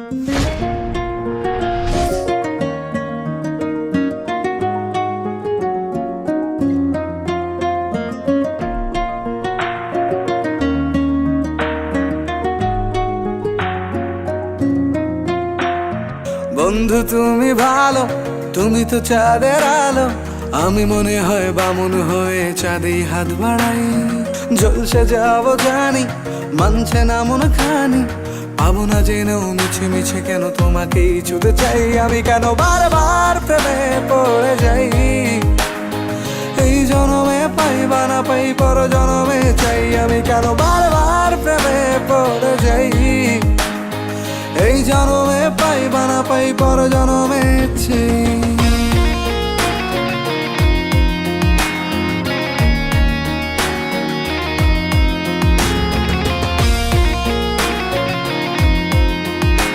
বন্ধু তুমি ভালো, তুমি তো চাঁদের আলো, আমি মনে হয় বামুন হয়ে চাঁদে হাত বাড়াই। জলসে যাবো জানি, মানছে না মন খানি, পাবো না জেনেও মিছে মিছে কেন তোমাকেই ছুতে চাই। আমি কেন বারবার প্রেমে পড়ে যাই, এই জনমে পাই বা না পাই পর জনমে চাই। আমি কেন বারবার প্রেমে পড়ে যাই, এই জনমে পাই বা না পাই পর জনমে চাই।